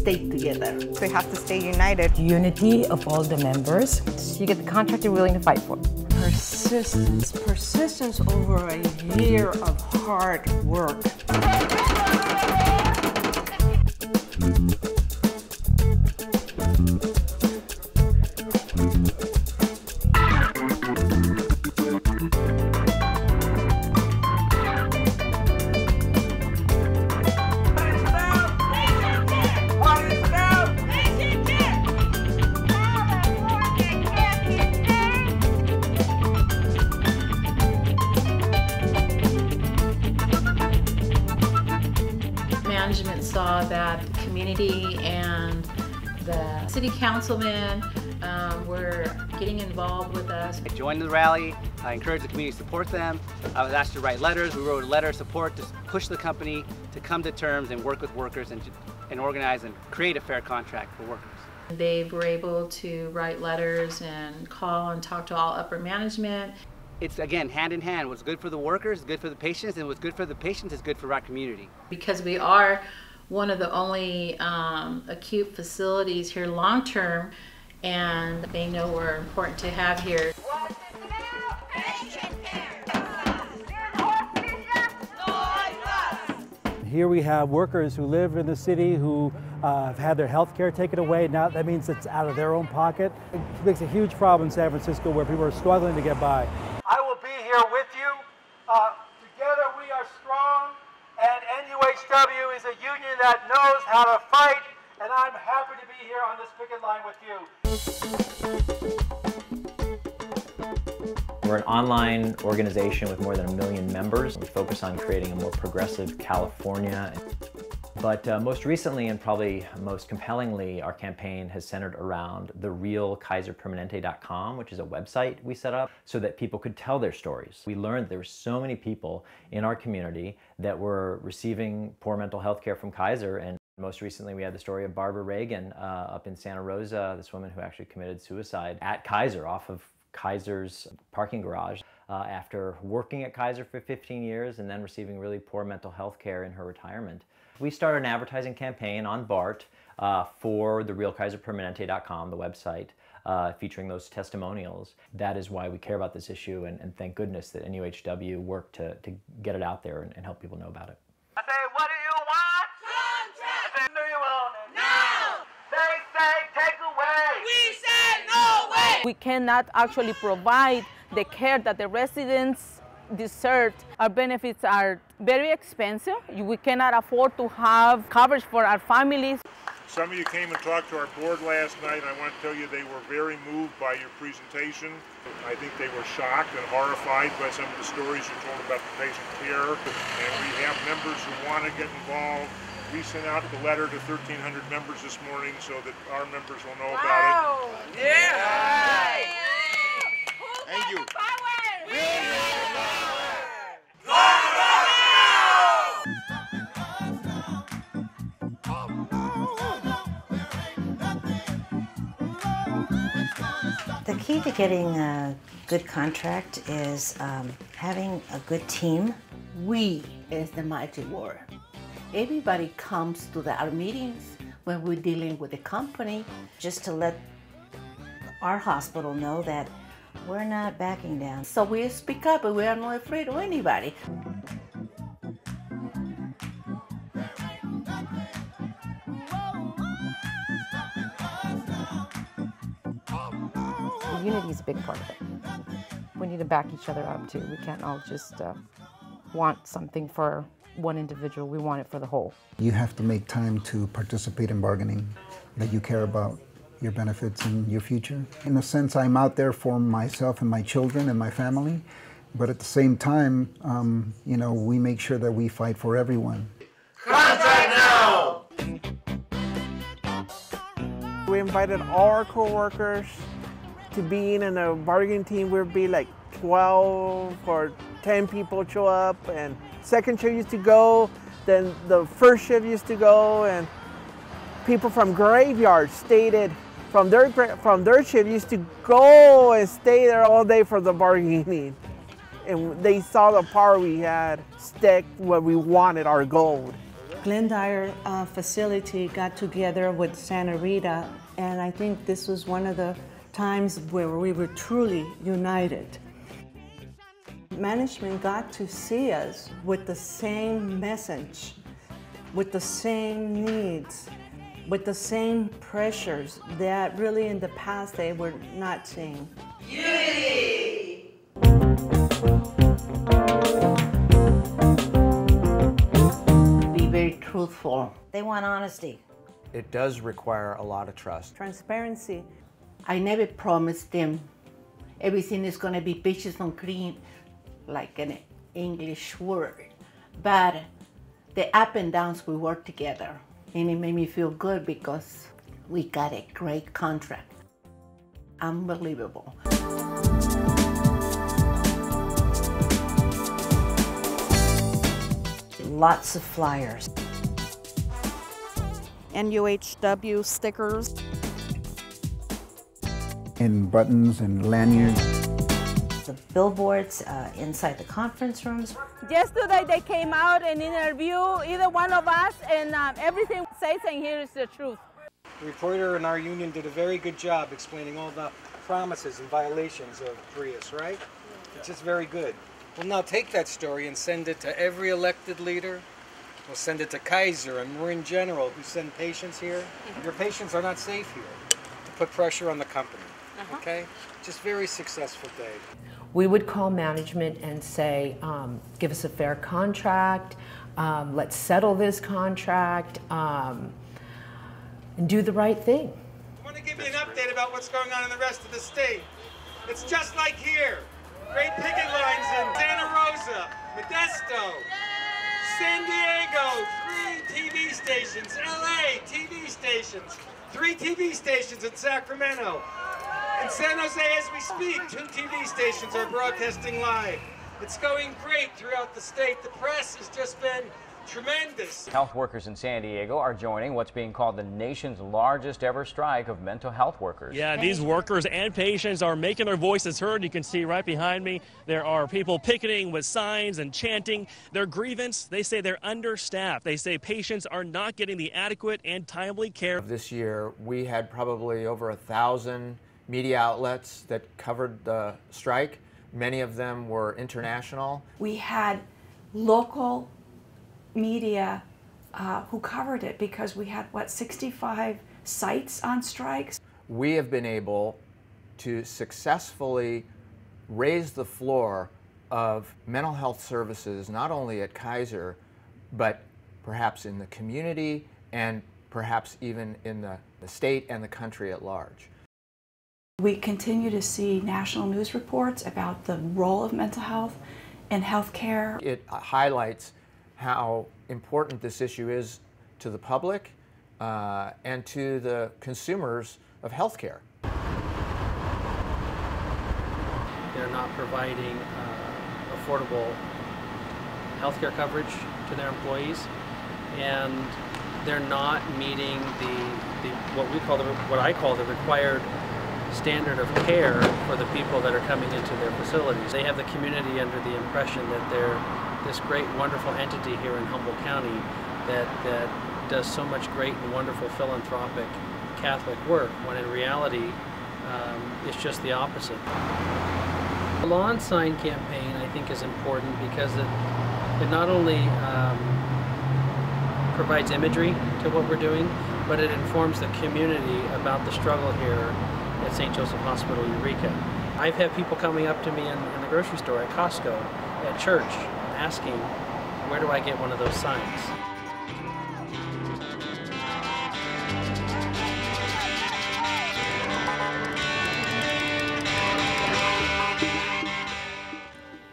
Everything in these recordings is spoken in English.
stay together. They have to stay united. Unity of all the members. You get the contract you're willing to fight for. Persistence over a year of hard work. Management saw that the community and the city councilmen were getting involved with us. I joined the rally. I encouraged the community to support them. I was asked to write letters. We wrote a letter of support to push the company to come to terms and work with workers and organize and create a fair contract for workers. They were able to write letters and call and talk to all upper management. It's, again, hand in hand. What's good for the workers is good for the patients, and what's good for the patients is good for our community. Because we are one of the only acute facilities here long term, and they know we're important to have here. Here we have workers who live in the city who have had their health care taken away. Now that means it's out of their own pocket. It makes a huge problem in San Francisco where people are struggling to get by. I will be here with you. Together we are strong, and NUHW is a union that knows how to fight, and I'm happy to be here on this picket line with you. We're an online organization with more than 1 million members. We focus on creating a more progressive California. But most recently, and probably most compellingly, our campaign has centered around therealkaiserpermanente.com, which is a website we set up so that people could tell their stories. We learned there were so many people in our community that were receiving poor mental health care from Kaiser, and most recently we had the story of Barbara Reagan up in Santa Rosa, this woman who actually committed suicide at Kaiser off of Kaiser's parking garage after working at Kaiser for 15 years and then receiving really poor mental health care in her retirement. We started an advertising campaign on BART for therealkaiserpermanente.com, the website, featuring those testimonials. That is why we care about this issue, and thank goodness that NUHW worked to get it out there and help people know about it. I say, what do you want? Contract! I say, do you want it? No! They say, take away! We said no way! We cannot actually provide the care that the residents deserve. Our benefits are very expensive. We cannot afford to have coverage for our families. Some of you came and talked to our board last night, and I want to tell you they were very moved by your presentation. I think they were shocked and horrified by some of the stories you told about the patient care. And we have members who want to get involved. We sent out the letter to 1,300 members this morning so that our members will know about it. Yeah! Thank you. The key to getting a good contract is having a good team. We is the mighty word. Everybody comes to our meetings when we're dealing with the company. Just to let our hospital know that we're not backing down. So we speak up, and we are not afraid of anybody. Unity is a big part of it. We need to back each other up too. We can't all just want something for one individual. We want it for the whole. You have to make time to participate in bargaining, that you care about your benefits and your future. In a sense, I'm out there for myself and my children and my family, but at the same time, you know, we make sure that we fight for everyone. Contract now! We invited all our co-workers to be in a bargaining team. We'd be like 12 or 10 people show up, and second shift used to go, then the first shift used to go, and people from graveyards stated from their shift used to go and stay there all day for the bargaining. And they saw the power we had, stick where we wanted our gold. Glendyre facility got together with Santa Rita, and I think this was one of the times where we were truly united. Management got to see us with the same message, with the same needs, with the same pressures that really in the past they were not seeing. Unity! Be very truthful. They want honesty. It does require a lot of trust. Transparency. I never promised them everything is going to be peaches and cream, like an English word. But the up and downs, we worked together. And it made me feel good because we got a great contract. Unbelievable. Lots of flyers. NUHW stickers. And buttons and lanyards. The billboards inside the conference rooms. Yesterday they came out and interviewed either one of us, and everything says and here is the truth. The reporter in our union did a very good job explaining all the promises and violations of Prius, right? It's just very good. We'll now take that story and send it to every elected leader. We'll send it to Kaiser and Marin General, who send patients here. Your patients are not safe here, to put pressure on the company, okay? Just very successful day. We would call management and say, give us a fair contract, let's settle this contract, and do the right thing. I want to give you an update about what's going on in the rest of the state. It's just like here. Great picket lines in Santa Rosa, Modesto, San Diego, 3 TV stations, LA, TV stations, 3 TV stations in Sacramento. In San Jose, as we speak, 2 TV stations are broadcasting live. It's going great throughout the state. The press has just been tremendous. Health workers in San Diego are joining what's being called the nation's largest ever strike of mental health workers. Yeah, these workers and patients are making their voices heard. You can see right behind me, there are people picketing with signs and chanting their grievance. They say they're understaffed. They say patients are not getting the adequate and timely care. This year, we had probably over 1,000 media outlets that covered the strike. Many of them were international. We had local media who covered it because we had, 65 sites on strikes? We have been able to successfully raise the floor of mental health services, not only at Kaiser, but perhaps in the community and perhaps even in the state and the country at large. We continue to see national news reports about the role of mental health in healthcare. It highlights how important this issue is to the public and to the consumers of healthcare. They're not providing affordable healthcare coverage to their employees, and they're not meeting what I call the required standard of care for the people that are coming into their facilities. They have the community under the impression that they're this great, wonderful entity here in Humboldt County that does so much great and wonderful philanthropic Catholic work, when in reality it's just the opposite. The Lawn Sign campaign, I think, is important because it not only provides imagery to what we're doing, but it informs the community about the struggle here at St. Joseph Hospital, Eureka. I've had people coming up to me in the grocery store, at Costco, at church, asking, where do I get one of those signs?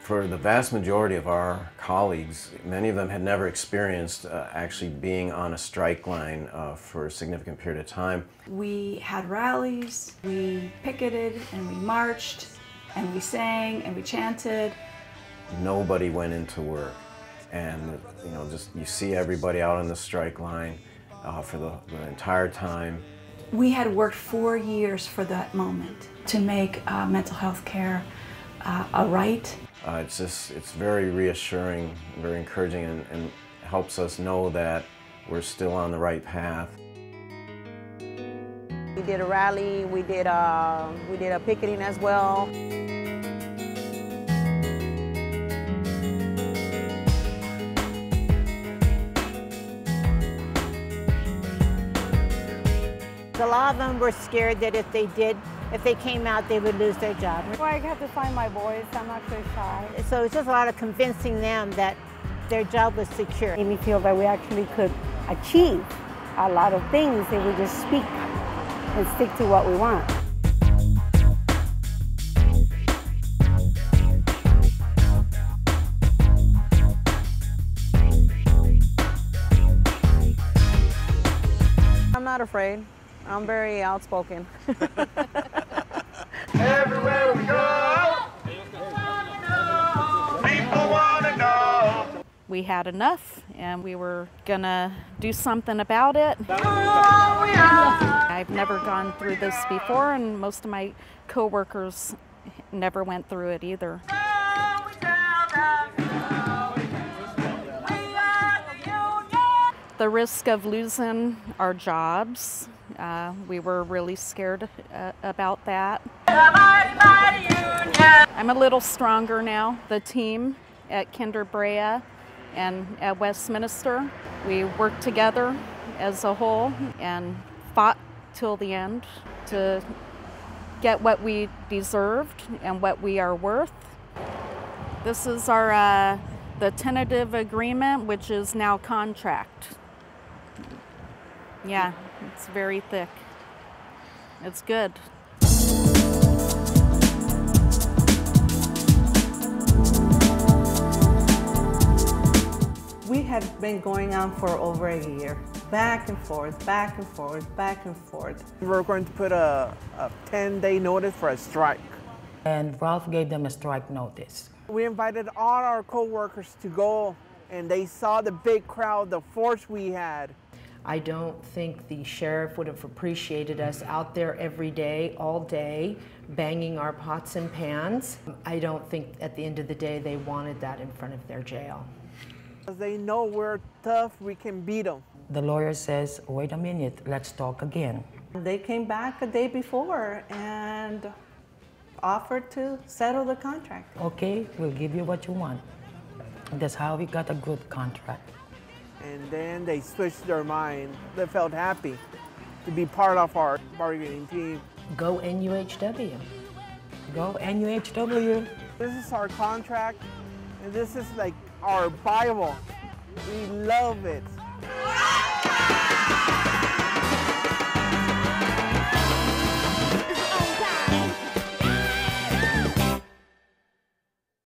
For the vast majority of our colleagues, many of them had never experienced actually being on a strike line for a significant period of time. We had rallies, we picketed and we marched and we sang and we chanted. Nobody went into work, and just you see everybody out on the strike line for the entire time. We had worked 4 years for that moment to make mental health care a right. It's very reassuring, very encouraging, and helps us know that we're still on the right path. We did a rally, we did a picketing as well. A lot of them were scared that if they came out, they would lose their job. Well, I have to find my voice. I'm not so shy. So it's just a lot of convincing them that their job was secure. It made me feel that we actually could achieve a lot of things if we just speak and stick to what we want. I'm not afraid. I'm very outspoken. Everywhere we go, people want to know. We had enough and we were gonna do something about it. I've never gone through this before, and most of my coworkers never went through it either. The risk of losing our jobs, we were really scared about that. I'm a little stronger now. The team at Kinder Brea and at Westminster, we worked together as a whole and fought till the end to get what we deserved and what we are worth. This is our the tentative agreement, which is now contract. Yeah, it's very thick. It's good. We had been going on for over a year, back and forth, back and forth, back and forth. We're going to put a 10-day notice for a strike. And Ralph gave them a strike notice. We invited all our co-workers to go, and they saw the big crowd, the force we had. I don't think the sheriff would have appreciated us out there every day, all day, banging our pots and pans. I don't think at the end of the day they wanted that in front of their jail. They know we're tough, we can beat them. The lawyer says, wait a minute, let's talk again. They came back a day before and offered to settle the contract. Okay, we'll give you what you want. That's how we got a good contract. And then they switched their mind. They felt happy to be part of our bargaining team. Go NUHW. Go NUHW. This is our contract, and this is like our Bible. We love it.